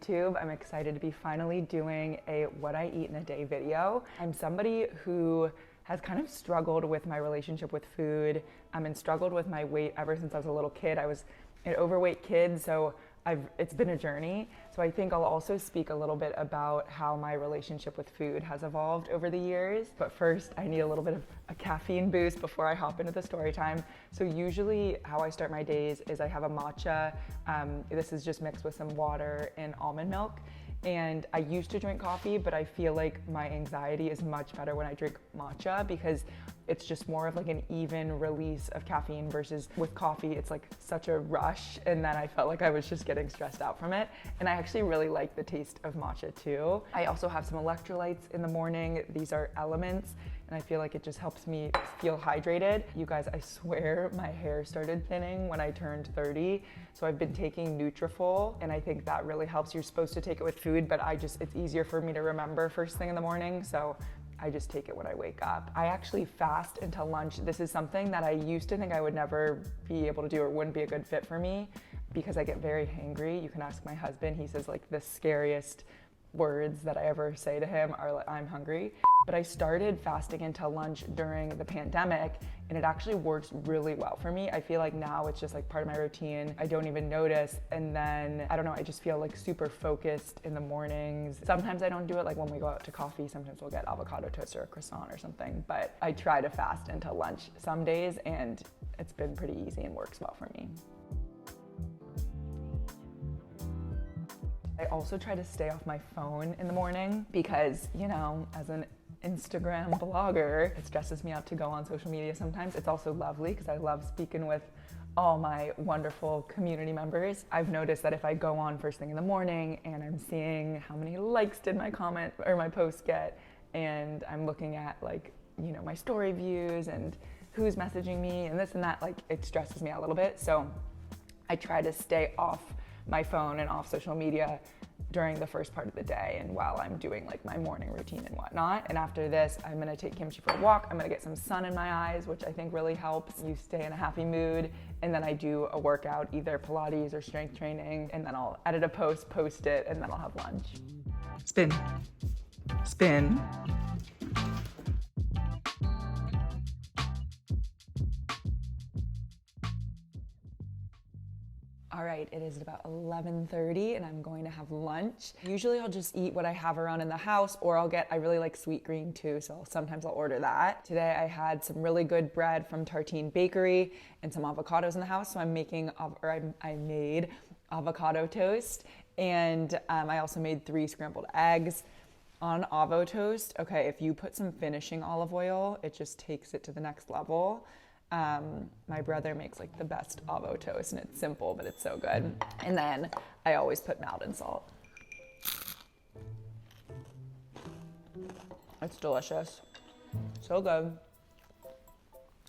YouTube. I'm excited to be finally doing a what I eat in a day video. I'm somebody who has kind of struggled with my relationship with food and struggled with my weight ever since I was a little kid. I was an overweight kid, so it's been a journey. So I think I'll also speak a little bit about how my relationship with food has evolved over the years. But first, I need a little bit of a caffeine boost before I hop into the story time. So usually how I start my days is I have a matcha. This is just mixed with some water and almond milk. And I used to drink coffee, but I feel like my anxiety is much better when I drink matcha because it's just more of like an even release of caffeine versus with coffee, it's like such a rush. And then I felt like I was just getting stressed out from it. And I actually really like the taste of matcha too. I also have some electrolytes in the morning. These are elements. And I feel like it just helps me feel hydrated. You guys, I swear my hair started thinning when I turned 30. So I've been taking Nutrafol, and I think that really helps. You're supposed to take it with food, but it's easier for me to remember first thing in the morning. So I just take it when I wake up. I actually fast until lunch. This is something that I used to think I would never be able to do or wouldn't be a good fit for me because I get very hangry. You can ask my husband. He says like the scariest words that I ever say to him are like, I'm hungry. But I started fasting until lunch during the pandemic, and it actually works really well for me. I feel like now it's just like part of my routine. I don't even notice. And then, I don't know, I just feel like super focused in the mornings. Sometimes I don't do it, like when we go out to coffee, sometimes we'll get avocado toast or a croissant or something. But I try to fast until lunch some days, and it's been pretty easy and works well for me. I also try to stay off my phone in the morning because, you know, as an Instagram blogger, it stresses me out to go on social media sometimes. It's also lovely because I love speaking with all my wonderful community members. I've noticed that if I go on first thing in the morning and I'm seeing how many likes did my comment or my post get, and I'm looking at like, you know, my story views and who's messaging me and this and that, like it stresses me out a little bit. So I try to stay off my phone and off social media during the first part of the day and while I'm doing like my morning routine and whatnot. And after this, I'm gonna take Kimchi for a walk. I'm gonna get some sun in my eyes, which I think really helps you stay in a happy mood. And then I do a workout, either Pilates or strength training, and then I'll edit a post it, and then I'll have lunch. Spin, spin. All right, it is about 11:30 and I'm going to have lunch. Usually I'll just eat what I have around in the house, or I really like sweet green too, so sometimes I'll order that. Today I had some really good bread from Tartine Bakery and some avocados in the house, so I made avocado toast, and I also made 3 scrambled eggs. On avo toast, okay, if you put some finishing olive oil, it just takes it to the next level. My brother makes like the best avo toast, and it's simple, but it's so good. And then I always put Maldon salt. It's delicious. So good.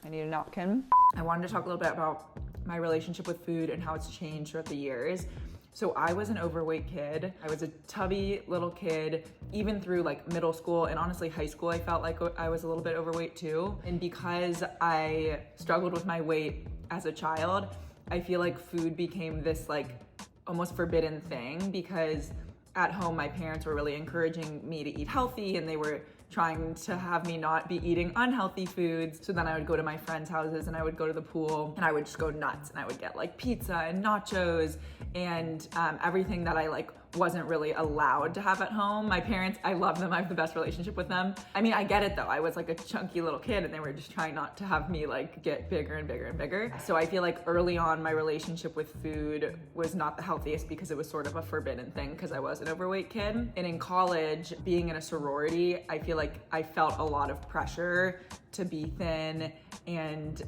I need a napkin. I wanted to talk a little bit about my relationship with food and how it's changed throughout the years. So I was an overweight kid. I was a tubby little kid, even through like middle school and honestly high school, I felt like I was a little bit overweight too. And because I struggled with my weight as a child, I feel like food became this like almost forbidden thing because at home, my parents were really encouraging me to eat healthy, and they were trying to have me not be eating unhealthy foods. So then I would go to my friends' houses and I would go to the pool and I would just go nuts, and I would get like pizza and nachos and everything that I like wasn't really allowed to have at home. My parents, I love them. I have the best relationship with them. I mean, I get it though. I was like a chunky little kid and they were just trying not to have me like get bigger and bigger and bigger. So I feel like early on my relationship with food was not the healthiest because it was sort of a forbidden thing because I was an overweight kid. And in college, being in a sorority, I feel like I felt a lot of pressure to be thin and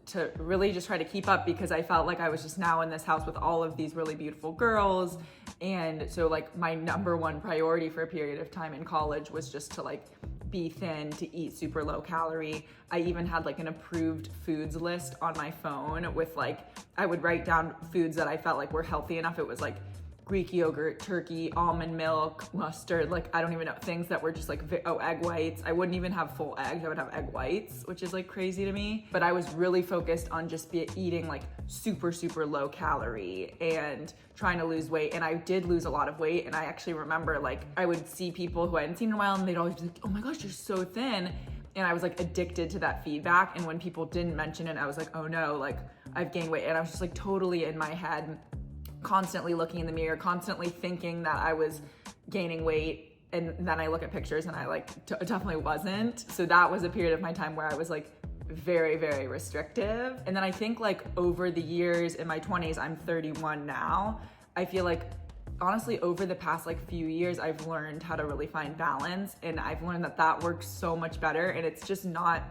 to really just try to keep up because I felt like I was just now in this house with all of these really beautiful girls. And so like my number one priority for a period of time in college was just to like be thin, to eat super low calorie. I even had like an approved foods list on my phone with like, I would write down foods that I felt like were healthy enough. It was like Greek yogurt, turkey, almond milk, mustard, like I don't even know, things that were just like, egg whites. I wouldn't even have full eggs, I would have egg whites, which is like crazy to me. But I was really focused on just eating like super, super low calorie and trying to lose weight. And I did lose a lot of weight. And I actually remember like, I would see people who I hadn't seen in a while and they'd always be like, oh my gosh, you're so thin. And I was like addicted to that feedback. And when people didn't mention it, I was like, oh no, like I've gained weight. And I was just like totally in my head, constantly looking in the mirror, constantly thinking that I was gaining weight. And then I look at pictures and I like definitely wasn't. So that was a period of my time where I was like very, very restrictive. And then I think like over the years in my 20s, I'm 31 now, I feel like honestly over the past like few years, I've learned how to really find balance, and I've learned that that works so much better, and it's just not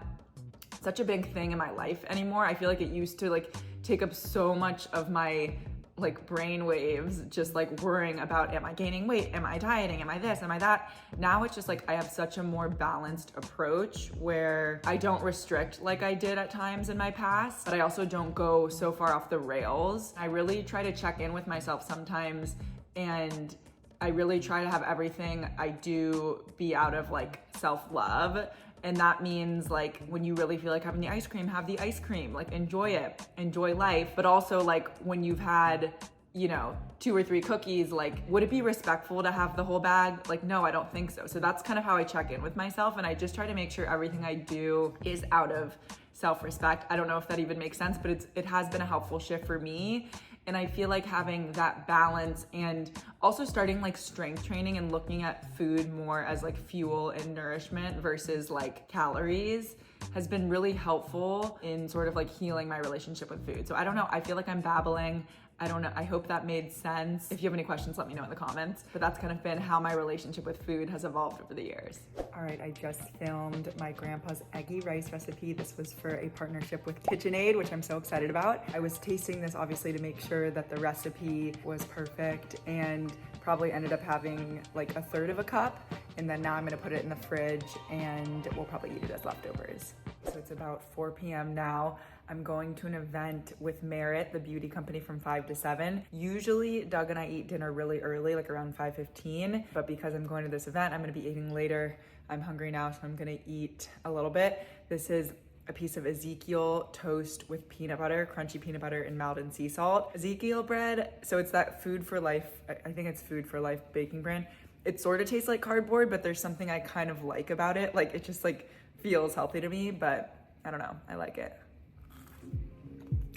such a big thing in my life anymore. I feel like it used to like take up so much of my like brain waves, just like worrying about, am I gaining weight? Am I dieting? Am I this? Am I that? Now it's just like I have such a more balanced approach where I don't restrict like I did at times in my past, but I also don't go so far off the rails. I really try to check in with myself sometimes, and I really try to have everything I do be out of like self-love. And that means like when you really feel like having the ice cream, have the ice cream, like enjoy it, enjoy life. But also like when you've had, you know, 2 or 3 cookies, like would it be respectful to have the whole bag? Like, no, I don't think so. So that's kind of how I check in with myself. And I just try to make sure everything I do is out of self-respect. I don't know if that even makes sense, but it has been a helpful shift for me. And I feel like having that balance and also starting like strength training and looking at food more as like fuel and nourishment versus like calories has been really helpful in sort of like healing my relationship with food. So I don't know, I feel like I'm babbling. I don't know, I hope that made sense. If you have any questions, let me know in the comments. But that's kind of been how my relationship with food has evolved over the years. All right, I just filmed my grandpa's eggy rice recipe. This was for a partnership with KitchenAid, which I'm so excited about. I was tasting this obviously to make sure that the recipe was perfect, and probably ended up having like 1/3 of a cup. And then now I'm gonna put it in the fridge and we'll probably eat it as leftovers. So it's about 4 p.m. now. I'm going to an event with Merit, the beauty company, from 5 to 7. Usually Doug and I eat dinner really early, like around 5:15, but because I'm going to this event, I'm gonna be eating later. I'm hungry now, so I'm gonna eat a little bit. This is a piece of Ezekiel toast with peanut butter, crunchy peanut butter and Maldon sea salt. Ezekiel bread, so it's that Food for Life, I think it's Food for Life baking brand. It sort of tastes like cardboard, but there's something I kind of like about it. Like it just like feels healthy to me, but I don't know, I like it.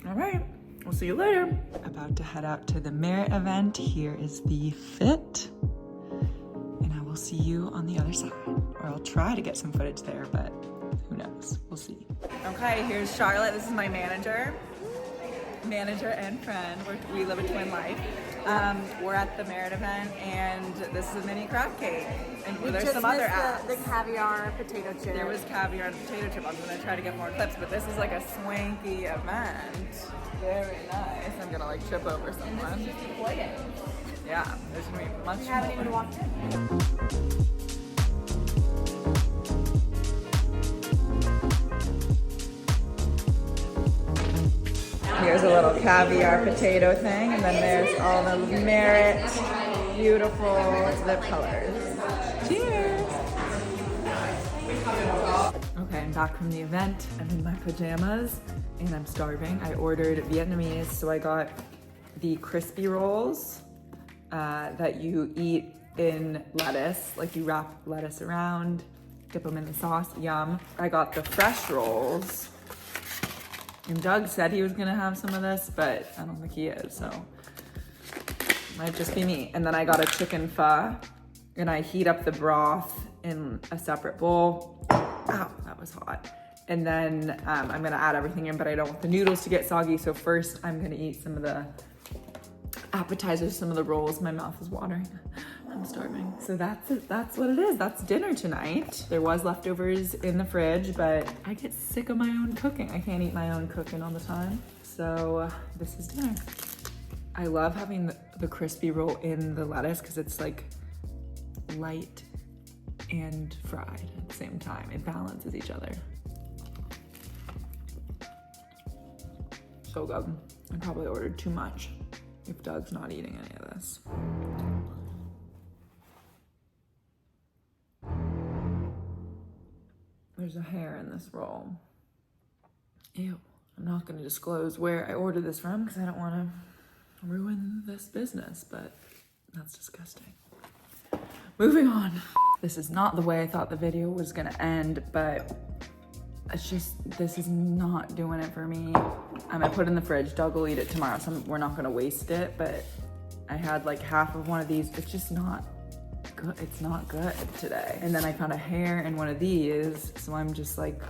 All right, we'll see you later. About to head out to the Merit event. Here is the fit, and I will see you on the other side. Or I'll try to get some footage there, but who knows, we'll see. Okay, here's Charlotte, this is my manager and friend. We live a twin life. We're at the Merit event, and this is a mini crab cake. And there's some other apps. The caviar potato chip. There was caviar and potato chip. I'm gonna try to get more clips, but this is like a swanky event. Very nice. I'm gonna like trip over someone. And this is just the play. Yeah, there's gonna be much more. You haven't even walked in. Here's a little caviar potato thing, and then there's all the Merit beautiful lip colors. Cheers! Okay, I'm back from the event. I'm in my pajamas and I'm starving. I ordered Vietnamese, so I got the crispy rolls that you eat in lettuce. Like you wrap lettuce around, dip them in the sauce, yum. I got the fresh rolls. And Doug said he was gonna have some of this, but I don't think he is, so might just be me. And then I got a chicken pho, and I heat up the broth in a separate bowl. Ow, that was hot. And then I'm gonna add everything in, but I don't want the noodles to get soggy, so first I'm gonna eat some of the appetizers, some of the rolls. My mouth is watering. I'm starving. So that's it. That's what it is. That's dinner tonight. There was leftovers in the fridge, but I get sick of my own cooking. I can't eat my own cooking all the time. So this is dinner. I love having the crispy roll in the lettuce because it's like light and fried at the same time. It balances each other. So good. I probably ordered too much. if Doug's not eating any of this. There's a hair in this roll. Ew. I'm not gonna disclose where I ordered this from because I don't wanna ruin this business, but that's disgusting. Moving on. This is not the way I thought the video was gonna end, but it's just, this is not doing it for me. I'm gonna put it in the fridge. Doug will eat it tomorrow, so we're not gonna waste it, but I had like half of one of these. It's just not good. It's not good today. And then I found a hair in one of these, so I'm just like,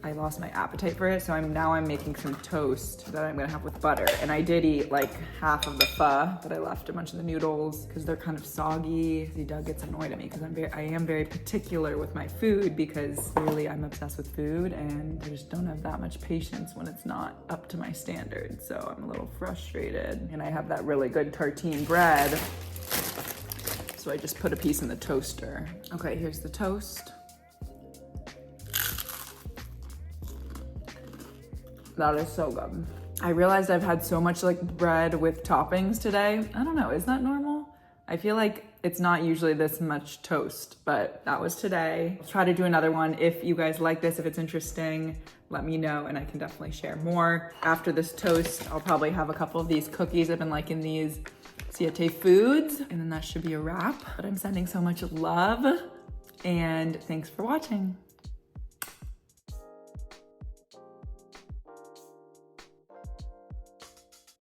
I lost my appetite for it, so I'm making some toast that I'm gonna have with butter. And I did eat like half of the pho, but I left a bunch of the noodles because they're kind of soggy. See, Doug gets annoyed at me because I am very particular with my food because clearly I'm obsessed with food and I just don't have that much patience when it's not up to my standards. So I'm a little frustrated. And I have that really good tartine bread, so I just put a piece in the toaster. Okay, here's the toast. That is so good. I realized I've had so much like bread with toppings today. I don't know, is that normal? I feel like it's not usually this much toast, but that was today. I'll try to do another one. If you guys like this, if it's interesting, let me know and I can definitely share more. After this toast, I'll probably have a couple of these cookies. I've been liking these Siete Foods, and then that should be a wrap. But I'm sending so much love and thanks for watching.